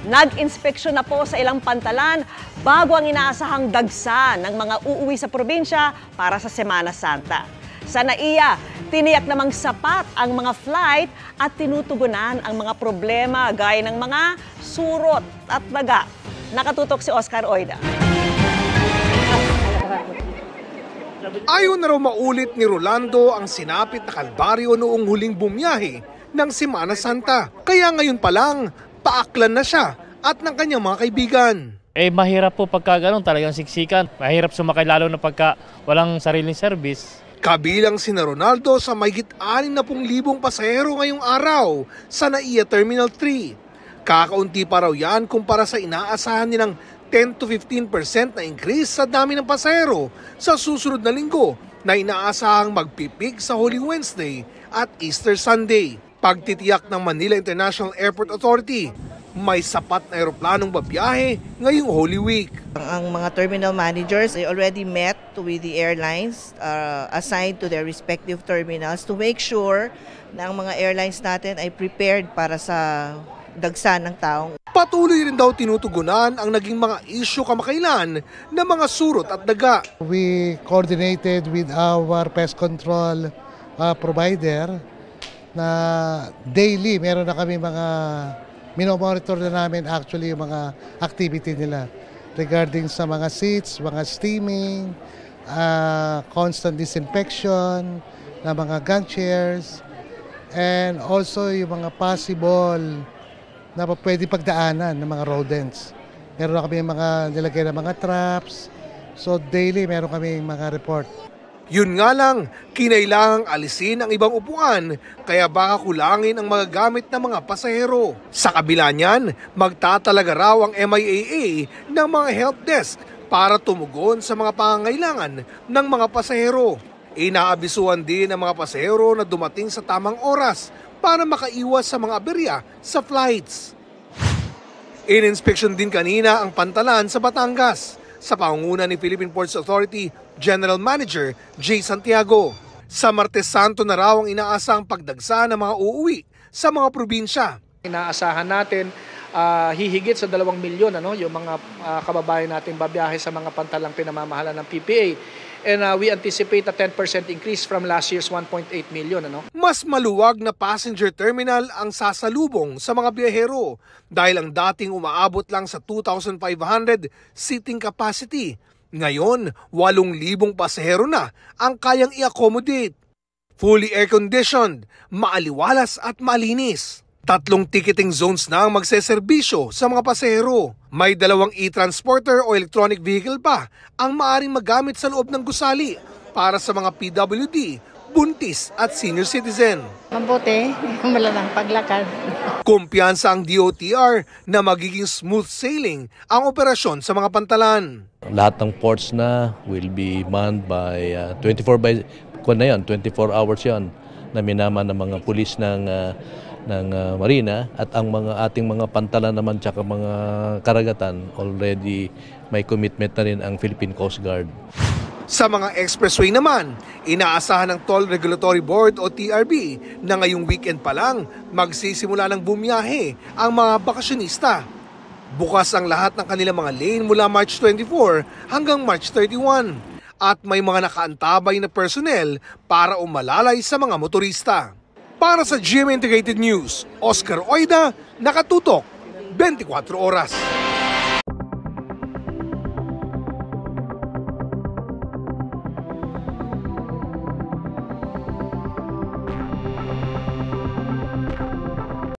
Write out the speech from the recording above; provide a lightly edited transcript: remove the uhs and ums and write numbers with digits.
Nag-inspeksyon na po sa ilang pantalan bago ang inaasahang dagsa ng mga uuwi sa probinsya para sa Semana Santa. Sa NAIA, tiniyak namang sapat ang mga flight at tinutugunan ang mga problema gaya ng mga surot at daga. Nakatutok si Oscar Oida. Ayaw na raw maulit ni Rolando ang sinapit na kalbaryo noong huling bumiyahe ng Semana Santa. Kaya ngayon pa lang, paaklan na siya at ng kanyang mga kaibigan. Mahirap po pagka ganun, talagang siksikan. Mahirap sumakay lalo na pagka walang sariling service. Kabilang sina Ronaldo sa mahigit 60,000 pasahero ngayong araw sa NAIA Terminal 3. Kakaunti pa raw yan kumpara sa inaasahan nilang 10 to 15% na increase sa dami ng pasahero sa susunod na linggo na inaasahang magpipig sa Holy Wednesday at Easter Sunday. Pagtitiyak ng Manila International Airport Authority, may sapat na aeroplanong babiyahe ngayong Holy Week. Ang mga terminal managers ay already met with the airlines assigned to their respective terminals to make sure na ang mga airlines natin ay prepared para sa dagsa ng taong. Patuloy rin daw tinutugunan ang naging mga issue kamakailan ng mga surot at daga. We coordinated with our pest control provider na daily meron na kami mga minomonitor na namin actually yung mga activity nila regarding sa mga seats, mga steaming, constant disinfection ng mga gun chairs, and also yung mga possible na pwede pagdaanan ng mga rodents. Meron na kami mga nilagay na mga traps, so daily meron kami mga report. Yun nga lang, kinailangang alisin ang ibang upuan kaya baka kulangin ang mga gamit ng mga pasahero. Sa kabila niyan, magtatalaga raw ang MIAA ng mga help desk para tumugon sa mga pangangailangan ng mga pasahero. Inaabisuhan din ang mga pasahero na dumating sa tamang oras para makaiwas sa mga aberya sa flights. In-inspection din kanina ang pantalan sa Batangas sa pangunguna ni Philippine Ports Authority General Manager Jay Santiago. Sa Martes Santo na raw ang inaasahang pagdagsa ng mga uuwi sa mga probinsya. Inaasahan natin hihigit sa 2 milyon yung mga kababayan nating babiyahe sa mga pantalang pinamamahalan ng PPA. And we anticipate a 10% increase from last year's 1.8 million. Mas maluwag na passenger terminal ang sasalubong sa mga biyahero dahil ang dating umaabot lang sa 2,500 seating capacity. Ngayon, 8,000 pasahero na ang kayang i-accommodate. Fully air-conditioned, maaliwalas at malinis. 3 ticketing zones na ang magseserbisyo sa mga pasahero. May 2 e-transporter o electronic vehicle pa ang maaaring magamit sa loob ng gusali para sa mga PWD, buntis at senior citizen. Mabuti, wala ng paglakad. Kumpiyansa ang DOTR na magiging smooth sailing ang operasyon sa mga pantalan. Lahat ng ports na will be manned by 24 hours yan na minaman ng mga pulis ng Marina at ang ating mga pantalan naman tsaka mga karagatan already may commitment na rin ang Philippine Coast Guard. Sa mga expressway naman, inaasahan ng Toll Regulatory Board o TRB na ngayong weekend pa lang magsisimula ng bumiyahe ang mga bakasyonista. Bukas ang lahat ng kanilang mga lane mula March 24 hanggang March 31 at may mga nakaantabay na personnel para umalalay sa mga motorista. Para sa GMA Integrated News, Oscar Oida, nakatutok 24 oras.